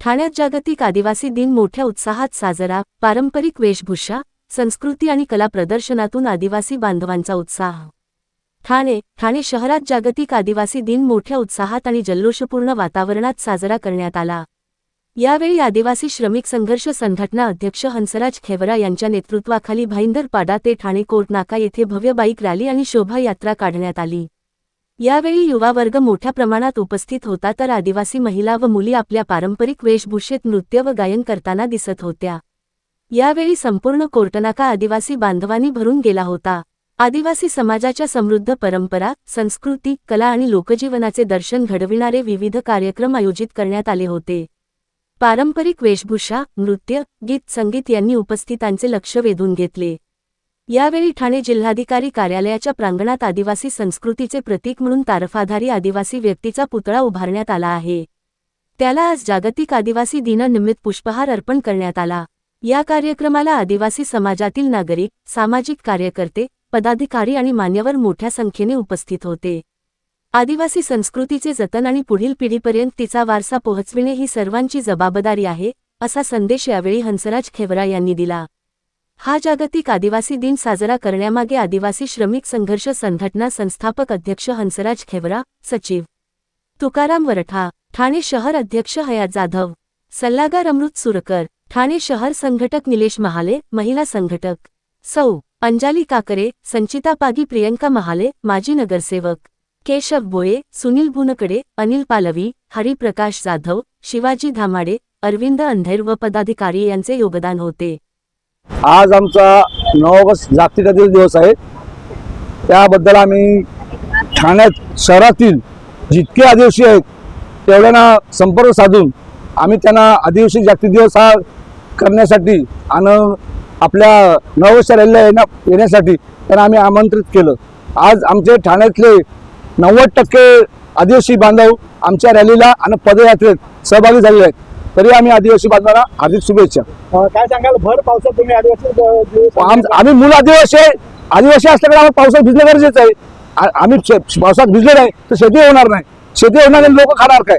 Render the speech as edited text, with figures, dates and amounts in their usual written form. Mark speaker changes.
Speaker 1: ठाण्यात जागतिक आदिवासी दिन मोठ्या उत्साहात साजरा। पारंपरिक वेशभूषा, संस्कृती आणि कला प्रदर्शनातून आदिवासी बांधवांचा उत्साह। ठाणे शहरात जागतिक आदिवासी दिन मोठ्या उत्साहात आणि जल्लोषपूर्ण वातावरणात साजरा करण्यात आला। यावेळी आदिवासी श्रमिक संघर्ष संघटना अध्यक्ष हंसराज खेवरा यांच्या नेतृत्वाखाली भाईंदरपाडा ते ठाणे कोर्ट नाका येथे भव्य बाईक रॅली आणि शोभायात्रा काढण्यात आली। यावेळी युवा वर्ग मोठ्या प्रमाणात उपस्थित होता, तर आदिवासी महिला व मुली आपल्या पारंपरिक वेशभूषेत नृत्य व गायन करताना दिसत होत्या। यावेळी संपूर्ण कोर्टनाका आदिवासी बांधवांनी भरून गेला होता। आदिवासी समाजाच्या समृद्ध परंपरा, संस्कृती, कला आणि लोकजीवनाचे दर्शन घडविणारे विविध कार्यक्रम आयोजित करण्यात आले होते। पारंपरिक वेशभूषा, नृत्य, गीत, संगीत यांनी उपस्थितांचे लक्ष वेधून घेतले। यावेळी ठाणे जिल्हाधिकारी कार्यालयाच्या प्रांगणात आदिवासी संस्कृतीचे प्रतीक म्हणून तारफाधारी आदिवासी व्यक्तीचा पुतळा उभारण्यात आला आहे। त्याला आज जागतिक आदिवासी दिनानिमित्त पुष्पहार अर्पण करण्यात आला। या कार्यक्रमाला आदिवासी समाजातील नागरिक, सामाजिक कार्यकर्ते, पदाधिकारी आणि मान्यवर मोठ्या संख्येने उपस्थित होते। आदिवासी संस्कृतीचे जतन आणि पुढील पिढीपर्यंत तिचा वारसा पोहोचविणे ही सर्वांची जबाबदारी आहे, असा संदेश यावेळी हंसराज खेवरा यांनी दिला। हा जागतिक आदिवासी दिन साजरा करण्यामागे आदिवासी श्रमिक संघर्ष संघटना संस्थापक अध्यक्ष हंसराज खेवरा, सचिव तुकाराम वरठा, ठाणे शहर अध्यक्ष हयात जाधव, सल्लागार अमृत सुरकर, ठाणे शहर संघटक निलेश महाले, महिला संघटक सौ अंजाली काकरे, संचिता पागी, प्रियंका महाले, माजी नगरसेवक केशव बोये, सुनील बुनकडे, अनिल पालवी, हरिप्रकाश जाधव, शिवाजी धामाडे, अरविंद अंधेर व पदाधिकारी यांचे योगदान होते।
Speaker 2: आज आमचा 9 ऑगस्ट जागतिक आदिवासी दिवस आहे। त्याबद्दल आम्ही ठाण्यात शहरातील जितके आदिवासी आहेत तेवढ्यांना संपर्क साधून आम्ही त्यांना आदिवासी जागतिक दिवस हा करण्यासाठी आणि आपल्या 9 ऑगस्ट रॅलीला येण्यासाठी त्यांना आम्ही आमंत्रित केलं। आज आमचे ठाण्यातले 90% आदिवासी बांधव आमच्या रॅलीला आणि पदयात्रेत सहभागी झालेले आहेत। तरी आम्ही आदिवासी बांधवांना हार्दिक शुभेच्छा।
Speaker 3: काय सांगाल, भर पावसात तुम्ही आदिवासी
Speaker 2: आम्ही मूळ आदिवासी असल्याकडे आम्हाला पावसात भिजणं गरजेचं आहे। आम्ही पावसात भिजलो नाही तर शेती होणार नाही, शेती होणार लोक खाणार काय।